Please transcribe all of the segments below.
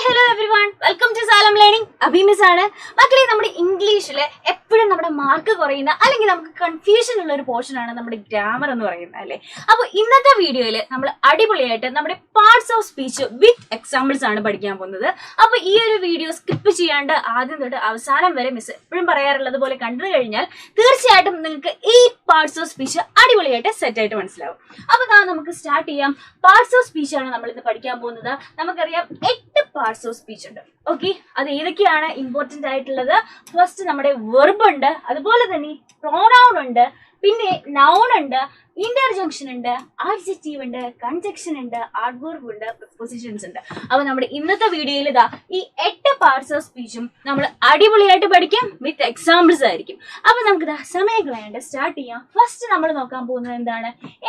hello everyone. Welcome to Salam Learning. Abhi miss ആണ്. മക്കളെ നമ്മുടെ ഇംഗ്ലീഷിൽ എപ്പോഴും നമ്മുടെ മാർക്ക് കുറയുന്ന അല്ലെങ്കിൽ നമുക്ക് കൺഫ്യൂഷൻ ഉള്ള ഒരു പോർഷൻ ആണ് നമ്മുടെ ഗ്രാമർ എന്ന് പറയുന്നത് അല്ലേ. അപ്പോൾ ഇന്നത്തെ വീഡിയോയിൽ നമ്മൾ അടിപൊളിയായിട്ട് നമ്മുടെ parts of speech with examples ആണ് പഠിക്കാൻ പോകുന്നത്. അപ്പോൾ ഈ ഒരു വീഡിയോ സ്കിപ്പ് ചെയ്യാണ്ട് ആദ്യം തൊട്ട് അവസാനം വരെ മിസ് എപ്പോഴും പറയാറുള്ളത് പോലെ കണ്ടു കഴിഞ്ഞാൽ തീർച്ചയായിട്ടും നിങ്ങൾക്ക് ഈ പാർട്സ് ഓഫ് സ്പീച്ച് അടിപൊളിയായിട്ട് സെറ്റ് ആയിട്ട് മനസ്സിലാവും. അപ്പോൾ നമുക്ക് സ്റ്റാർട്ട് ചെയ്യാം. പാർട്സ് ഓഫ് സ്പീച്ച് ആണ് നമ്മൾ ഇന്ന് പഠിക്കാൻ പോകുന്നത്. നമുക്കറിയാം 8 പാർട്സ് ഓഫ് സ്പീച്ച് ഉണ്ട്. ഓക്കെ, അത് ഏതൊക്കെയാണ് ഇമ്പോർട്ടന്റ് ആയിട്ടുള്ളത്? ഫസ്റ്റ് നമ്മുടെ വെർബ് ഉണ്ട്, അതുപോലെ തന്നെ പ്രോനൗൺ ഉണ്ട്, പിന്നെ നൗൺ ഉണ്ട്, ഇന്റർജങ്ഷൻ ഉണ്ട്, ആഡ്ജക്റ്റീവ് ഉണ്ട്, കൺജക്ഷൻ ഉണ്ട്, ആഡ്വർബ് ഉണ്ട്, പ്രിപ്പോസിഷൻസ് ഉണ്ട്. അപ്പൊ നമ്മുടെ ഇന്നത്തെ വീഡിയോയിൽ ഇതാ ഈ 8 പാർട്സ് ഓഫ് സ്പീച്ചും നമ്മൾ അടിപൊളിയായിട്ട് പഠിക്കും, വിത്ത് എക്സാമ്പിൾസ് ആയിരിക്കും. അപ്പൊ നമുക്ക് സമയം കളയാണ്ട് സ്റ്റാർട്ട് ചെയ്യാം. ഫസ്റ്റ് നമ്മൾ നോക്കാൻ പോകുന്നത്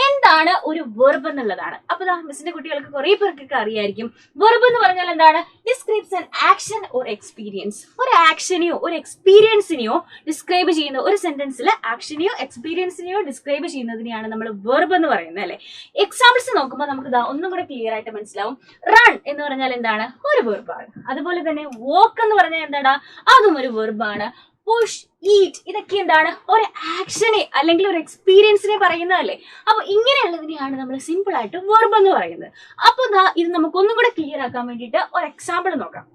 എന്താണ് ഒരു വെർബ് എന്നുള്ളതാണ്. അപ്പൊ മിസ്സിന്റെ കുട്ടികൾക്ക് കുറെ പേർക്കൊക്കെ അറിയായിരിക്കും. വെർബ് എന്ന് പറഞ്ഞാൽ എന്താണ്? Describes an action or experience. ഒരു ആക്ഷനെയോ ഒരു എക്സ്പീരിയൻസിനെയോ ഡിസ്ക്രൈബ് ചെയ്യുന്ന ഒരു സെന്റൻസിൽ ആക്ഷനെയോ എക്സ്പീരിയൻസിനെയോ ഡിസ്ക്രൈബ് ചെയ്യുന്നതിനെയാണ് നമ്മൾ വെർബ് എന്ന് പറയുന്നത് അല്ലെ. എക്സാമ്പിൾസ് നോക്കുമ്പോൾ നമുക്ക് ഒന്നും കൂടെ ക്ലിയർ ആയിട്ട് മനസ്സിലാവും. റൺ എന്ന് പറഞ്ഞാൽ എന്താണ്? ഒരു വെർബാണ്. അതുപോലെ തന്നെ വോക്ക് എന്ന് പറഞ്ഞാൽ എന്താണ്? അതും ഒരു വെർബാണ്. പുഷ്, ഈറ്റ്, ഇതൊക്കെ എന്താണ്? ഒരു ആക്ഷനെ അല്ലെങ്കിൽ ഒരു എക്സ്പീരിയൻസിനെ പറയുന്നതല്ലേ. അപ്പൊ ഇങ്ങനെയുള്ളതിനെയാണ് നമ്മൾ സിമ്പിൾ ആയിട്ട് വെർബ് എന്ന് പറയുന്നത്. അപ്പൊ ഇത് നമുക്ക് ഒന്നും കൂടെ ക്ലിയർ ആക്കാൻ വേണ്ടിയിട്ട് ഒരു എക്സാമ്പിൾ നോക്കാം.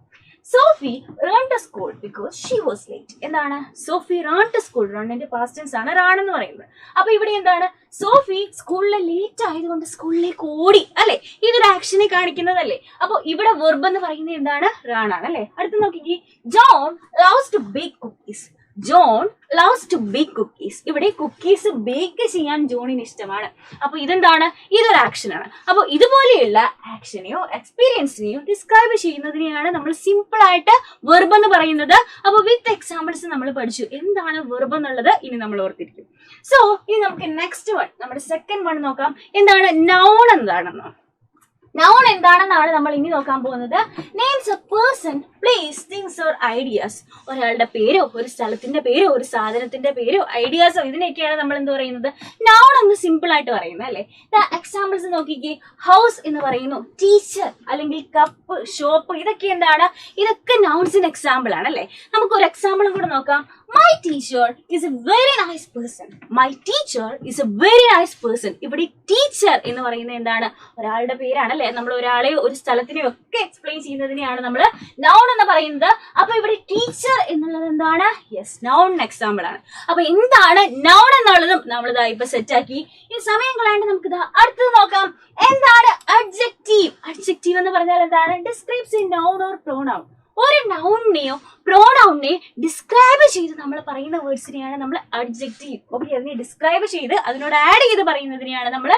Sophie run to school because she was late. എന്താണ്? Sophie run to school. റണ്ണിന്റെ പാസ്റ്റ് ടെൻസ് ആണ് റൺ എന്ന് പറയുന്നത്. അപ്പൊ ഇവിടെ എന്താണ്? സോഫി സ്കൂളിൽ ലേറ്റ് ആയതുകൊണ്ട് സ്കൂളിലേക്ക് ഓടി അല്ലെ. ഇതൊരു ആക്ഷനെ കാണിക്കുന്നതല്ലേ. അപ്പൊ ഇവിടെ വെർബ് എന്ന് പറയുന്നത് എന്താണ്? റൺ ആണ് അല്ലെ. അടുത്ത് നോക്കിക്കേ. John loves to bake cookies. John loves to bake cookies. ഇവിടെ കുക്കീസ് ബേക്ക് ചെയ്യാൻ ജോണിന് ഇഷ്ടമാണ്. അപ്പൊ ഇതെന്താണ്? ഇതൊരു ആക്ഷൻ ആണ്. അപ്പൊ ഇതുപോലെയുള്ള ആക്ഷനെയോ എക്സ്പീരിയൻസിനെയോ ഡിസ്ക്രൈബ് ചെയ്യുന്നതിനെയാണ് നമ്മൾ സിമ്പിൾ ആയിട്ട് വെർബ് എന്ന് പറയുന്നത്. അപ്പൊ വിത്ത് എക്സാമ്പിൾസ് നമ്മൾ പഠിച്ചു എന്താണ് വെർബ് എന്നുള്ളത്. ഇനി നമ്മൾ ഓർത്തിരിക്കും. സോ ഇനി നമുക്ക് നെക്സ്റ്റ് വൺ, നമ്മുടെ സെക്കൻഡ് വൺ നോക്കാം. എന്താണ് നൗൺ? എന്താണെന്നോ? നൗൺ എന്താണെന്നാണ് നമ്മൾ ഇനി നോക്കാൻ പോകുന്നത്. Names A person, place, things or ideas. ഒരാളുടെ പേരോ ഒരു സ്ഥലത്തിന്റെ പേരോ ഒരു സാധനത്തിന്റെ പേരോ ഐഡിയാസോ ഇതിനൊക്കെയാണ് നമ്മൾ എന്ത് പറയുന്നത്? നൗൺ എന്ന് സിമ്പിൾ ആയിട്ട് പറയുന്നത് അല്ലെ. എക്സാമ്പിൾസ് നോക്കിക്കേ. ഹൗസ് എന്ന് പറയുന്നു, ടീച്ചർ അല്ലെങ്കിൽ കപ്പ്, ഷോപ്പ്, ഇതൊക്കെ എന്താണ്? ഇതൊക്കെ നൗൺസിന് എക്സാമ്പിൾ ആണ് അല്ലെ. നമുക്ക് ഒരു എക്സാമ്പിളും കൂടെ നോക്കാം. My teacher is a very nice person. My teacher is a very nice person. ഇവിടെ ടീച്ചർ എന്ന് പറയുന്നത് എന്താണ്? ഒരാളുടെ പേരാണ് അല്ലെ. നമ്മൾ ഒരാളെ ഒരു സ്ഥലത്തിനെ ഒക്കെ എക്സ്പ്ലെയിൻ ചെയ്യുന്നതിനെയാണ് നമ്മൾ നൗൺ എന്ന് പറയുന്നത്. അപ്പൊ ഇവിടെ ടീച്ചർ എന്നുള്ളത് എന്താണ്? യെസ്, നൗൺ എക്സാമ്പിൾ ആണ്. അപ്പൊ എന്താണ് നൗൺ എന്നുള്ളതും നമ്മൾ ഇപ്പൊ സെറ്റ് ആക്കി. ഈ സമയം കളയാണ്ട് നമുക്ക് അടുത്തത് നോക്കാം. എന്താണ് അഡ്ജക്റ്റീവ്? അഡ്ജക്റ്റീവ് എന്ന് പറഞ്ഞാൽ എന്താണ്? Describes A noun or pronoun. ഒരു നൗണിനെയോ പ്രോനൗണിനെ ഡിസ്ക്രൈബ് ചെയ്ത് നമ്മൾ പറയുന്ന വേർഡ്സിനെയാണ് നമ്മൾ അഡ്ജക്റ്റീവ്. ഓക്കെ, അതിനെ ഡിസ്ക്രൈബ് ചെയ്ത് അതിനോട് ആഡ് ചെയ്ത് പറയുന്നതിനെയാണ് നമ്മൾ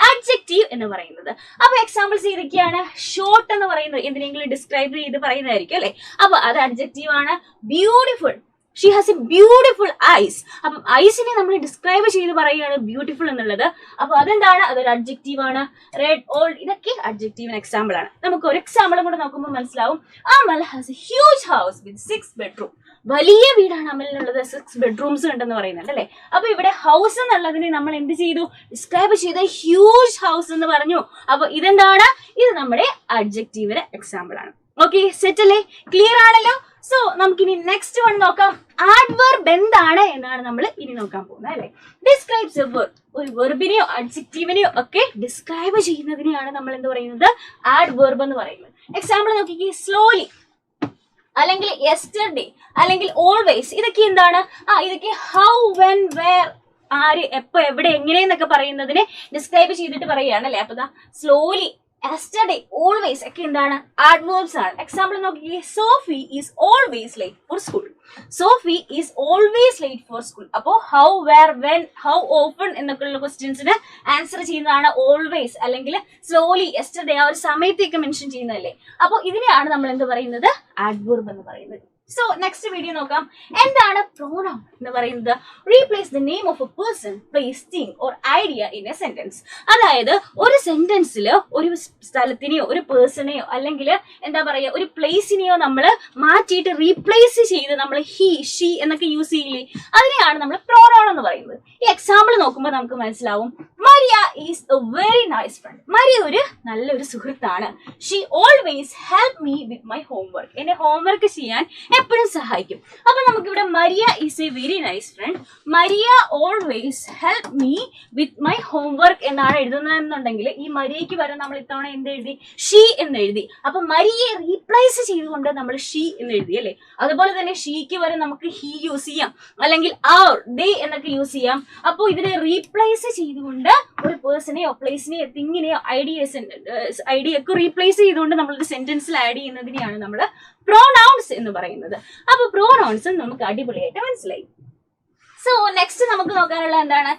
അഡ്ജക്റ്റീവ് എന്ന് പറയുന്നത്. അപ്പൊ എക്സാമ്പിൾസ് ഏതൊക്കെയാണ്? ഷോർട്ട് എന്ന് പറയുന്നത് എന്തിനെങ്കിലും ഡിസ്ക്രൈബ് ചെയ്ത് പറയുന്നതായിരിക്കും അല്ലെ. അപ്പൊ അത് അഡ്ജക്റ്റീവ് ആണ്. Beautiful, she has A beautiful ice. അപ്പം ഐസിനെ നമ്മൾ ഡിസ്ക്രൈബ് ചെയ്ത് പറയുകയാണ് ബ്യൂട്ടിഫുൾ എന്നുള്ളത്. അപ്പൊ അതെന്താണ്? അതൊരു അഡ്ജക്റ്റീവ് ആണ്. റെഡ്, ഓൾഡ്, ഇതൊക്കെ അഡ്ജക്റ്റീവിന് എക്സാമ്പിൾ ആണ്. നമുക്ക് ഒരു എക്സാമ്പിളും കൂടെ നോക്കുമ്പോൾ മനസ്സിലാവും. Amal has a huge house with 6 bedroom. വലിയ വീടാണ് അമലിനുള്ളത്, 6 bedrooms ഉണ്ടെന്ന് പറയുന്നുണ്ട് അല്ലെ. അപ്പൊ ഇവിടെ ഹൗസ് എന്നുള്ളതിനെ നമ്മൾ എന്ത് ചെയ്തു? ഡിസ്ക്രൈബ് ചെയ്ത ഹ്യൂജ് ഹൗസ് എന്ന് പറഞ്ഞു. അപ്പൊ ഇതെന്താണ്? ഇത് നമ്മുടെ അഡ്ജക്റ്റീവിന് എക്സാമ്പിൾ ആണ്. ഓക്കെ, സെറ്റ് അല്ലേ? ക്ലിയർ ആണല്ലോ. സോ നമുക്കിനി നെക്സ്റ്റ് വൺ നോക്കാം. ആഡ്വർബ് എന്താണ് എന്നാണ് നമ്മൾ ഇനി നോക്കാൻ പോകുന്നത് അല്ലെ. Describes A verb. ഒരു വെർബിനെയോ അഡ്ജക്റ്റീവിനെയോ ഒക്കെ ഡിസ്ക്രൈബ് ചെയ്യുന്നതിനെയാണ് നമ്മൾ എന്ത് പറയുന്നത്? ആഡ്വർബ് എന്ന് പറയുന്നത്. എക്സാമ്പിൾ നോക്കിക്കേ. സ്ലോലി അല്ലെങ്കിൽ യെസ്റ്റർഡേ അല്ലെങ്കിൽ ഓൾവേസ്, ഇതൊക്കെ എന്താണ്? ഇതൊക്കെ ഹൗ, വെൻ, വേർ, ആര്, എപ്പോ, എവിടെ, എങ്ങനെയെന്നൊക്കെ പറയുന്നതിനെ ഡിസ്ക്രൈബ് ചെയ്തിട്ട് പറയുകയാണ് അല്ലെ. അപ്പൊ സ്ലോലി, yesterday, always ഒക്കെ എന്താണ്? ആഡ്വേർബ്സ് ആണ്. എക്സാമ്പിൾ നോക്കിക്കേ. Sophie is always late for school. Sophie is always late for school. അപ്പോ how, where, when, how often എന്നൊക്കെയുള്ള ക്വസ്റ്റ്യൻസിന് ആൻസർ ചെയ്യുന്നതാണ് ഓൾവേസ് അല്ലെങ്കിൽ സ്ലോലി, യെസ്റ്റർഡേ, ആ ഒരു സമയത്തേക്ക് മെൻഷൻ ചെയ്യുന്നതല്ലേ. അപ്പൊ ഇതിനെയാണ് നമ്മൾ എന്ത് പറയുന്നത്? ആഡ്വേർബ് എന്ന് പറയുന്നത്. സോ നെക്സ്റ്റ് വീഡിയോ നോക്കാം. എന്താണ് പ്രോനൗൺ എന്ന് പറയുന്നത്? Replace the name of A person, place, thing or idea in A sentence. അതായത് ഒരു സെന്റൻസിൽ ഒരു സ്ഥലത്തിനെയോ ഒരു പേഴ്സണെയോ അല്ലെങ്കിൽ എന്താ പറയുക ഒരു പ്ലേസിനെയോ നമ്മൾ മാറ്റിയിട്ട് റീപ്ലേസ് ചെയ്ത് നമ്മൾ ഹി, ഷീ എന്നൊക്കെ യൂസ് ചെയ്യില്ലേ, അതിനെയാണ് നമ്മൾ പ്രോനൗൺ എന്ന് പറയുന്നത്. ഈ എക്സാമ്പിൾ നോക്കുമ്പോൾ നമുക്ക് മനസ്സിലാവും. Maria is a very nice friend. Maria ഒരു നല്ലൊരു സുഹൃത്താണ്. She always help me with my homework. എന്നെ ഹോംവർക്ക് ചെയ്യാൻ എപ്പോഴും സഹായിക്കും. അപ്പൊ നമുക്കിവിടെ Maria is a very nice friend, Maria always help me with my homework എന്നാണ് എഴുതുന്നതെന്നുണ്ടെങ്കിൽ ഈ മരിയയ്ക്ക് വരെ നമ്മൾ ഇത്തവണ എന്ത് എഴുതി? ഷീ എന്ന് എഴുതി. അപ്പൊ മരിയയെ റീപ്ലേസ് ചെയ്തുകൊണ്ട് നമ്മൾ ഷീ എന്ന് എഴുതി അല്ലേ. അതുപോലെ തന്നെ ഷീക്ക് വരെ നമുക്ക് ഹി യൂസ് ചെയ്യാം, അല്ലെങ്കിൽ അവർ, ദേ എന്നൊക്കെ യൂസ് ചെയ്യാം. അപ്പോൾ ഇതിനെ റീപ്ലേസ് ചെയ്തുകൊണ്ട് ഒരു പേഴ്സണെയോ പ്ലേസിനെയോ തിങ്ങിനെയോ ഐഡിയയൊക്കെ റീപ്ലേസ് ചെയ്തുകൊണ്ട് നമ്മളൊരു സെന്റൻസിൽ ആഡ് ചെയ്യുന്നതിനെയാണ് നമ്മൾ പ്രോനൗൺസ് എന്ന് പറയുന്നത്. അപ്പൊ പ്രോനൗൺസ് നമുക്ക് അടിപൊളിയായിട്ട് മനസ്സിലായി. സോ നെക്സ്റ്റ് നമുക്ക് നോക്കാനുള്ള എന്താണ്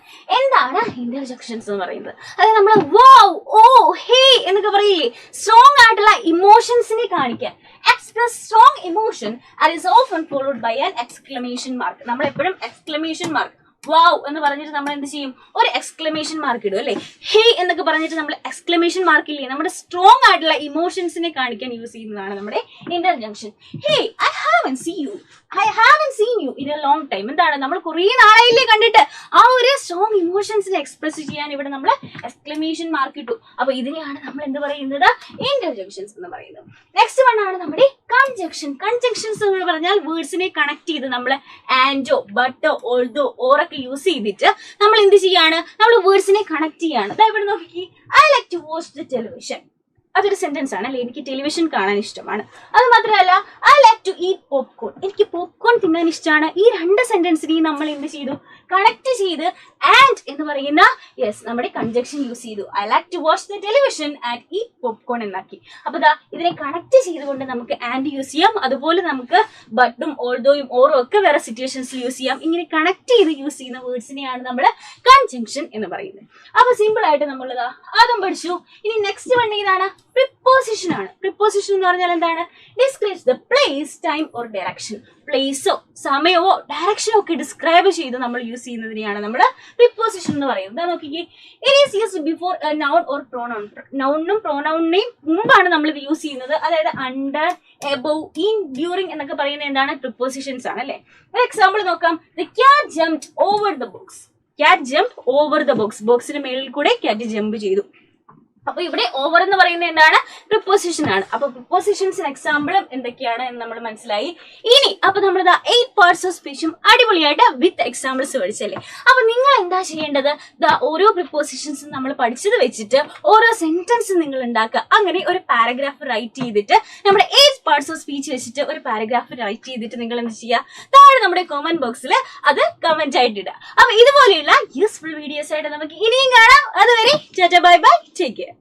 ഇന്റർജെക്ഷൻസ് എന്ന് പറയുന്നത്. അതായത് നമ്മൾ വൗ, ഓ, ഹേ എന്നൊക്കെ പറയില്ലേ, സ്ട്രോങ് ആയിട്ടുള്ള ഇമോഷൻസിനെ കാണിക്കാൻ. Express strong emotion and is often followed by an exclamation mark. നമ്മൾ എപ്പോഴും എക്സ്ക്ലമേഷൻ മാർക്ക് വൗ എന്ന് പറഞ്ഞിട്ട് നമ്മൾ എന്ത് ചെയ്യും? ഒരു എക്സ്ക്ലമേഷൻ മാർക്ക് ഇടും അല്ലെ. ഹേ എന്നൊക്കെ പറഞ്ഞിട്ട് നമ്മൾ എക്സ്ക്ലമേഷൻ മാർക്ക് ഇല്ലേ, നമ്മുടെ സ്ട്രോങ് ആയിട്ടുള്ള ഇമോഷൻസിനെ കാണിക്കാൻ യൂസ് ചെയ്യുന്നതാണ് നമ്മുടെ interjection. Hey, I haven't seen you in a long time. എന്താണ്, നമ്മൾ കുറേ നാളായില്ലേ കണ്ടിട്ട്. ആ ഒരു സ്ട്രോങ് ഇമോഷൻസിനെ എക്സ്പ്രസ് ചെയ്യാൻ ഇവിടെ നമ്മൾ എക്സ്ക്ലമേഷൻ മാർക്ക് ഇട്ടു. അപ്പൊ ഇതിനെയാണ് നമ്മൾ എന്ത് പറയുന്നത്? ഇന്റർജങ്ഷൻസ് എന്ന് പറയുന്നത്. നെക്സ്റ്റ് വൺ ആണ് നമ്മുടെ കൺജങ്ഷൻ. കൺജങ്ഷൻസ് എന്ന് പറഞ്ഞാൽ വേർഡ്സിനെ കണക്ട് ചെയ്ത് നമ്മൾ ആൻഡോ, ബട്ടോ, ഓൾദോ, ഓറൊക്കെ യൂസ് ചെയ്തിട്ട് നമ്മൾ എന്ത് ചെയ്യാണ്? നമ്മൾ വേർഡ്സിനെ കണക്ട് ചെയ്യാണ്. അതായത് ഇവിടെ നോക്കി, I like to watch the television. അതൊരു സെന്റൻസ് ആണ് അല്ലെ. എനിക്ക് ടെലിവിഷൻ കാണാൻ ഇഷ്ടമാണ്. അത് മാത്രമല്ല, I like to eat popcorn. എനിക്ക് പോപ്കോൺ തിന്നാൻ ഇഷ്ടമാണ്. ഈ രണ്ട് സെന്റൻസിനെയും നമ്മൾ എന്ത് ചെയ്തു? കണക്ട് ചെയ്ത് ആൻഡ് എന്ന് പറയുന്ന നമ്മുടെ കൺജക്ഷൻ യൂസ് ചെയ്തു. I like to watch the television and eat popcorn എന്നാക്കി. അപ്പൊ ഇതിനെ കണക്ട് ചെയ്തുകൊണ്ട് നമുക്ക് ആൻഡ് യൂസ് ചെയ്യാം. അതുപോലെ നമുക്ക് ബട്ടും ഓൾദോയും ഓറും ഒക്കെ വേറെ സിറ്റുവേഷൻസിൽ യൂസ് ചെയ്യാം. ഇങ്ങനെ കണക്ട് ചെയ്ത് യൂസ് ചെയ്യുന്ന വേർഡ്സിനെയാണ് നമ്മൾ കൺജങ്ഷൻ എന്ന് പറയുന്നത്. അപ്പൊ സിമ്പിൾ ആയിട്ട് നമ്മൾ അതും പഠിച്ചു. ഇനി നെക്സ്റ്റ് വൺ ഏതാണ്? പ്രിപ്പോസിഷൻ ആണ്. പ്രിപ്പോസിഷൻ എന്ന് പറഞ്ഞാൽ എന്താണ്? Describes the place, time or direction. പ്ലേസോ സമയമോ ഡയറക്ഷനോ ഒക്കെ ഡിസ്ക്രൈബ് ചെയ്ത് നമ്മൾ യൂസ് ചെയ്യുന്നതിനെയാണ് നമ്മൾ പ്രിപ്പോസിഷൻ എന്ന് പറയുന്നത്. നോക്കിക്കേ, it is used before a noun or pronoun. നൗണിനും പ്രോനൗണിനെയും മുമ്പാണ് നമ്മൾ ഇത് യൂസ് ചെയ്യുന്നത്. അതായത് അണ്ടർ, എബോവ്, ഇൻ, ഡ്യൂറിംഗ് എന്നൊക്കെ പറയുന്നത് എന്താണ്? പ്രിപ്പോസിഷൻസ് ആണ് അല്ലെ. ഒരു എക്സാമ്പിൾ നോക്കാം. The cat jumped over the box. Cat jumped over the box. ബോക്സിന് മേളിൽ കൂടെ ക്യാറ്റ് ജമ്പ് ചെയ്തു. അപ്പൊ ഇവിടെ ഓവർ എന്ന് പറയുന്നത് എന്താണ്? പ്രിപ്പോസിഷൻ ആണ്. അപ്പൊ പ്രിപ്പോസിഷൻസിന് എക്സാമ്പിളും എന്തൊക്കെയാണ് എന്ന് നമ്മൾ മനസ്സിലായി. ഇനി അപ്പൊ നമ്മൾ 8 പാർട്സ് ഓഫ് സ്പീച്ചും അടിപൊളിയായിട്ട് വിത്ത് എക്സാമ്പിൾസ് പഠിച്ചല്ലേ. അപ്പൊ നിങ്ങൾ എന്താ ചെയ്യേണ്ടത്? ഓരോ പ്രിപ്പോസിഷൻസും നമ്മൾ പഠിച്ചത് വെച്ചിട്ട് ഓരോ സെന്റൻസ് നിങ്ങൾ ഉണ്ടാക്കുക. അങ്ങനെ ഒരു പാരഗ്രാഫ് റൈറ്റ് ചെയ്തിട്ട് നമ്മുടെ 8 പാർട്സ് ഓഫ് സ്പീച്ച് വെച്ചിട്ട് ഒരു പാരഗ്രാഫ് റൈറ്റ് ചെയ്തിട്ട് നിങ്ങൾ എന്ത് ചെയ്യുക? താഴെ നമ്മുടെ കമന്റ് ബോക്സിൽ അത് കമന്റ് ആയിട്ട് ഇടുക. അപ്പൊ ഇതുപോലെയുള്ള യൂസ്ഫുൾ വീഡിയോസ് ആയിട്ട് നമുക്ക് ഇനിയും കാണാം. അതുവരെ Tata, bye bye, take care.